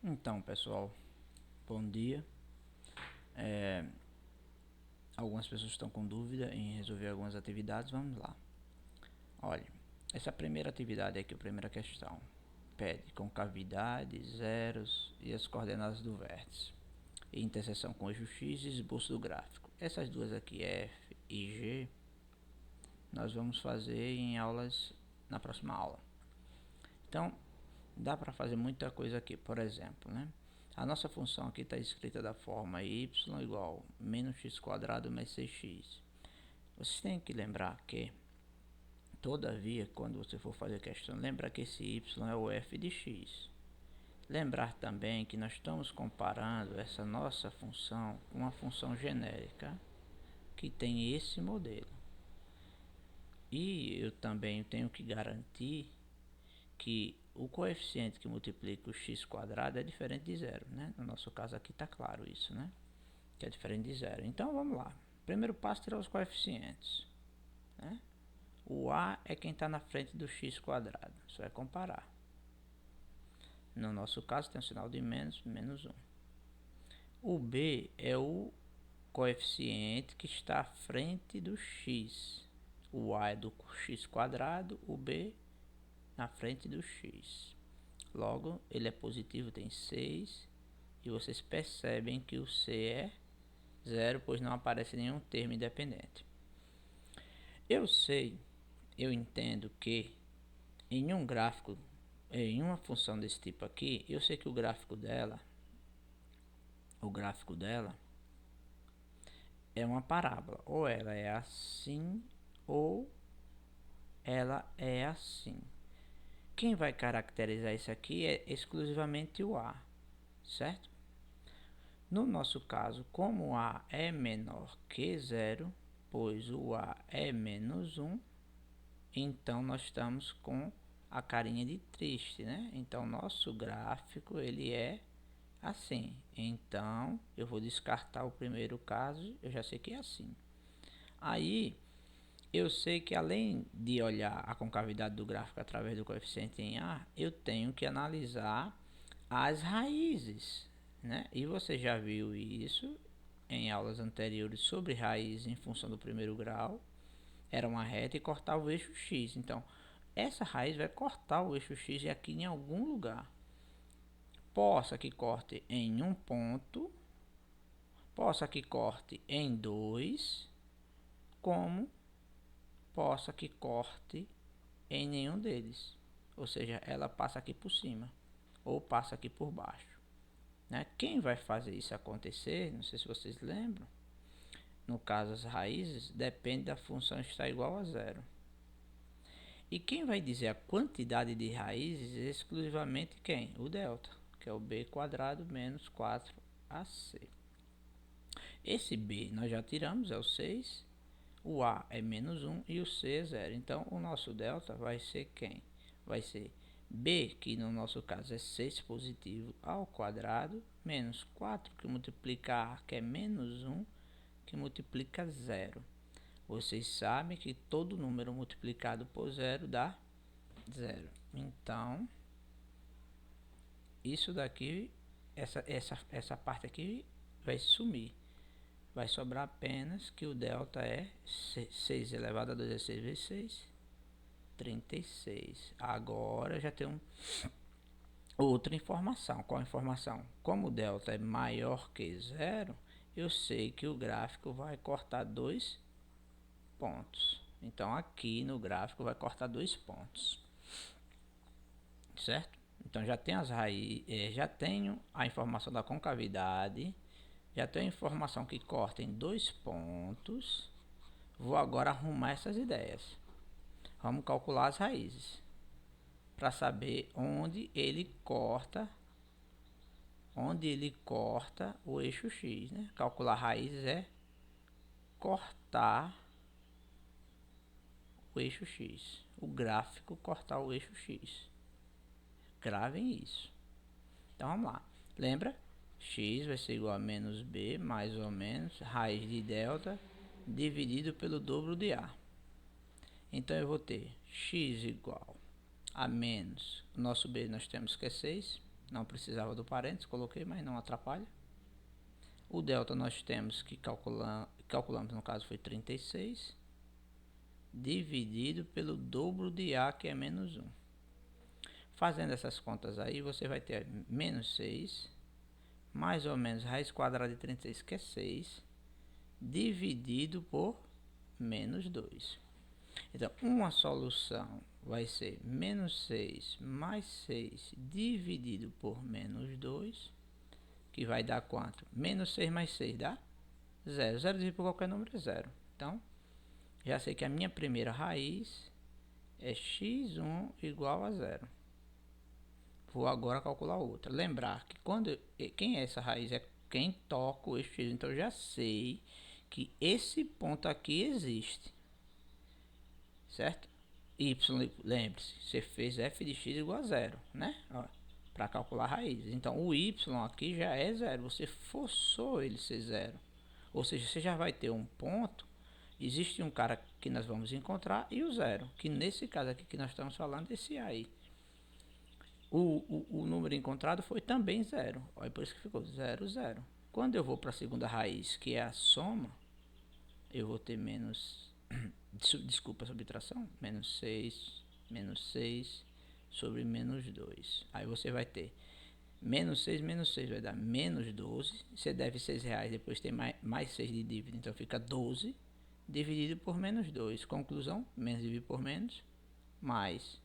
Então, pessoal, bom dia. Algumas pessoas estão com dúvida em resolver algumas atividades. Vamos lá. Olha, essa primeira atividade aqui, a primeira questão, pede concavidade, zeros e as coordenadas do vértice, e interseção com o eixo x e esboço do gráfico. Essas duas aqui, F e G, nós vamos fazer em aulas na próxima aula. Então, dá para fazer muita coisa aqui. Por exemplo, né? A nossa função aqui está escrita da forma y igual menos x quadrado mais 6x. Vocês têm que lembrar que, todavia, quando você for fazer a questão, lembra que esse y é o f de x. Lembrar também que nós estamos comparando essa nossa função com uma função genérica que tem esse modelo. E eu também tenho que garantir que o coeficiente que multiplica o x quadrado é diferente de zero, né? No nosso caso aqui está claro isso, né? Que é diferente de zero. Então vamos lá. Primeiro passo, tirar os coeficientes, né? O a é quem está na frente do x quadrado. Isso é comparar. No nosso caso tem o sinal de menos, menos 1. O b é o coeficiente que está à frente do x. O a é do x quadrado, o b na frente do x. Logo, ele é positivo, tem 6. E vocês percebem que o c é zero, pois não aparece nenhum termo independente. Eu entendo que em um gráfico, em uma função desse tipo aqui, eu sei que o gráfico dela é uma parábola. Ou ela é assim, ou ela é assim. Quem vai caracterizar isso aqui é exclusivamente o a, certo? No nosso caso, como a é menor que zero, pois o a é menos 1, então nós estamos com a carinha de triste, né? Então nosso gráfico ele é assim. Então eu vou descartar o primeiro caso, eu já sei que é assim. Aí eu sei que além de olhar a concavidade do gráfico através do coeficiente em A, eu tenho que analisar as raízes, né? E você já viu isso em aulas anteriores sobre raízes em função do primeiro grau. Era uma reta e cortava o eixo x. Então, essa raiz vai cortar o eixo x aqui em algum lugar. Possa que corte em um ponto, possa que corte em dois, como possa que corte em nenhum deles. Ou seja, ela passa aqui por cima ou passa aqui por baixo, né? Quem vai fazer isso acontecer, não sei se vocês lembram, no caso as raízes, depende da função estar igual a zero. E quem vai dizer a quantidade de raízes é exclusivamente quem? O delta, que é o b quadrado menos 4ac. Esse b nós já tiramos, é o 6. O a é menos 1 e o c é 0. Então, o nosso delta vai ser quem? Vai ser b, que no nosso caso é 6 positivo ao quadrado, menos 4, que multiplica a, que é menos 1, que multiplica 0. Vocês sabem que todo número multiplicado por 0 dá 0. Então, isso daqui, essa parte aqui vai sumir. Vai sobrar apenas que o delta é 6 elevado a 2 é 6 vezes 6, 36. Agora já tem outra informação. Qual a informação? Como o delta é maior que zero, eu sei que o gráfico vai cortar 2 pontos. Então aqui no gráfico vai cortar 2 pontos, certo? Então já tem as raízes, já tenho a informação da concavidade, já tenho a informação que corta em 2 pontos. Vou agora arrumar essas ideias. Vamos calcular as raízes para saber onde ele corta o eixo x, né? Calcular raízes é cortar o eixo x, o gráfico cortar o eixo x. Gravem isso. Então vamos lá. Lembra? X vai ser igual a menos b, mais ou menos, raiz de delta, dividido pelo dobro de a. Então eu vou ter x igual a menos, o nosso b nós temos que é 6, Não precisava do parênteses, coloquei, mas não atrapalha. O delta nós temos que calculamos, no caso foi 36, dividido pelo dobro de A, que é menos 1. Fazendo essas contas aí, você vai ter menos 6, mais ou menos raiz quadrada de 36, que é 6, dividido por menos 2. Então, uma solução vai ser menos 6 mais 6 dividido por menos 2, que vai dar quanto? Menos 6 mais 6 dá 0. 0 dividido por qualquer número é 0. Então, já sei que a minha primeira raiz é x1 igual a 0. Vou agora calcular outra. Lembrar que quem é essa raiz? É quem toca o eixo x. Então, eu já sei que esse ponto aqui existe. Certo? Y, lembre-se, você fez f de x igual a 0, né? Para calcular a raiz. Então, o y aqui já é 0. Você forçou ele ser 0. Ou seja, você já vai ter um ponto. Existe um cara que nós vamos encontrar e o 0. Que nesse caso aqui que nós estamos falando, esse aí. O número encontrado foi também 0. Olha, por isso que ficou 0, 0. Quando eu vou para a segunda raiz, que é a soma, eu vou ter menos... Desculpa a subtração. Menos 6 sobre menos 2. Aí você vai ter menos 6 vai dar menos 12. Você deve R$6, depois tem mais 6 de dívida, então fica 12 dividido por menos 2. Conclusão, menos dividido por menos, mais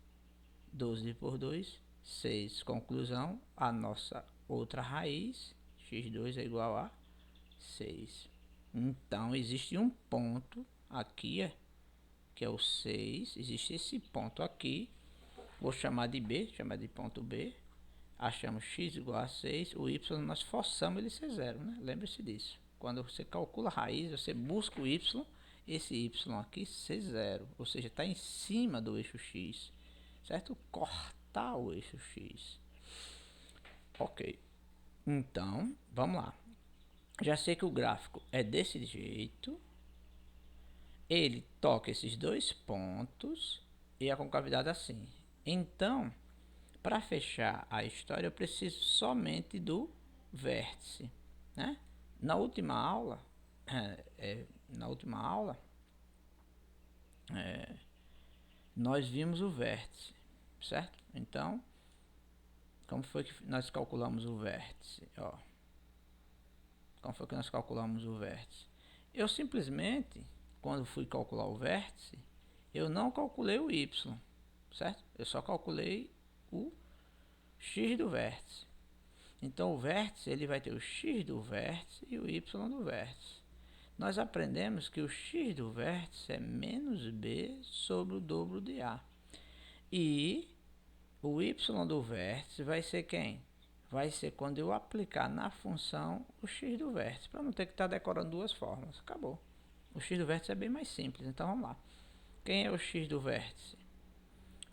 12 dividido por 2, 6. Conclusão, a nossa outra raiz, x2 é igual a 6. Então, existe um ponto aqui, que é o 6. Existe esse ponto aqui. Vou chamar de B, chamar de ponto B. Achamos x igual a 6. O y nós forçamos ele ser 0, né? Lembre-se disso. Quando você calcula a raiz, você busca o y. Esse y aqui ser 0. Ou seja, está em cima do eixo x. Certo? Cortar o eixo x. Ok. Então, vamos lá. Já sei que o gráfico é desse jeito. Ele toca esses dois pontos e a concavidade assim. Então, para fechar a história, eu preciso somente do vértice, né? Na última aula, nós vimos o vértice, certo? Então, como foi que nós calculamos o vértice? Ó, como foi que nós calculamos o vértice? Eu simplesmente, quando fui calcular o vértice, eu não calculei o y, certo? Eu só calculei o x do vértice. Então, o vértice ele vai ter o x do vértice e o y do vértice. Nós aprendemos que o x do vértice é menos b sobre o dobro de a. E o y do vértice vai ser quem? Vai ser quando eu aplicar na função o x do vértice, para não ter que estar decorando duas fórmulas. Acabou. O x do vértice é bem mais simples, então vamos lá. Quem é o x do vértice?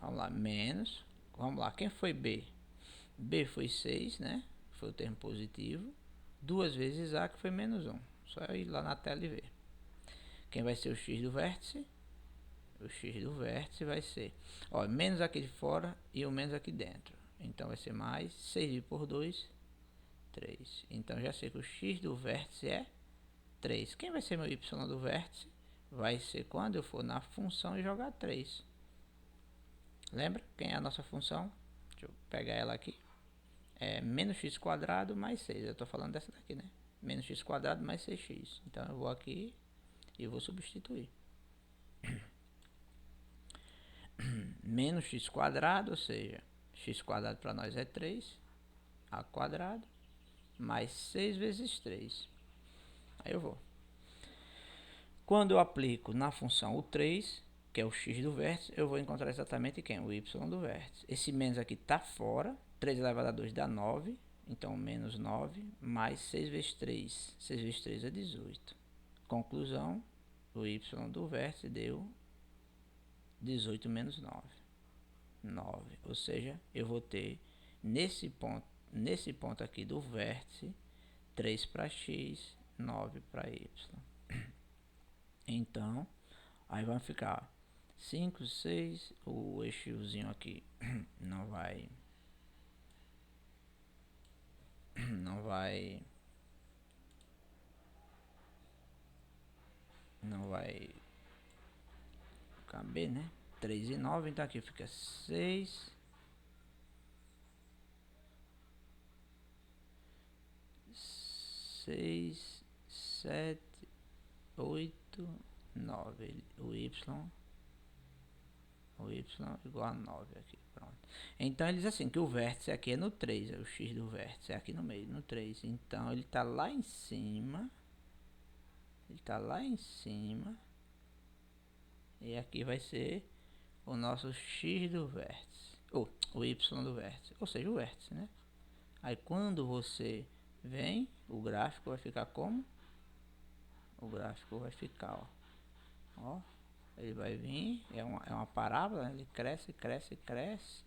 Vamos lá, menos. Vamos lá, quem foi b? B foi 6, né? Foi o termo positivo. 2 vezes A, que foi menos 1. Só ir lá na tela e ver. Quem vai ser o x do vértice? O x do vértice vai ser, ó, menos aqui de fora e o menos aqui dentro. Então vai ser mais 6 por 2, 3. Então já sei que o x do vértice é 3. Quem vai ser meu y do vértice? Vai ser quando eu for na função e jogar 3. Lembra quem é a nossa função? Deixa eu pegar ela aqui. É menos x quadrado mais 6. Eu estou falando dessa daqui, né? Menos x quadrado mais 6x. Então eu vou aqui e vou substituir. Menos x quadrado, ou seja, x quadrado para nós é 3, a quadrado, mais 6 vezes 3. Aí eu vou. Quando eu aplico na função o 3, que é o x do vértice, eu vou encontrar exatamente quem? O y do vértice. Esse menos aqui está fora. 3 elevado a 2 dá 9. Então, menos 9 mais 6 vezes 3. 6 vezes 3 é 18. Conclusão, o y do vértice deu 18 menos 9. 9. Ou seja, eu vou ter nesse ponto aqui do vértice, 3 para x, 9 para y. Então, aí vai ficar 5, 6, o eixozinho aqui não vai caber, né? 3 e 9, então aqui fica 6, 6, 7, 8, 9. O y igual a 9 aqui, pronto. Então ele diz assim, que o vértice aqui é no 3, o x do vértice é aqui no meio, no 3. Então ele tá lá em cima, e aqui vai ser o nosso x do vértice, ou o y do vértice, ou seja, o vértice, né? Aí quando você vem, o gráfico vai ficar como? O gráfico vai ficar, ó, ele vai vir, é uma parábola, né? Ele cresce, cresce, cresce,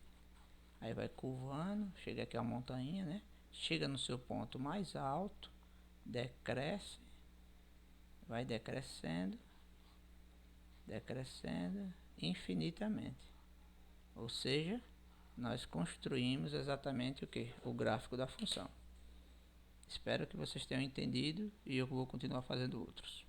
aí vai curvando, chega aqui a montanha, né? Chega no seu ponto mais alto, decresce, vai decrescendo, decrescendo infinitamente. Ou seja, nós construímos exatamente o que? O gráfico da função. Espero que vocês tenham entendido e eu vou continuar fazendo outros.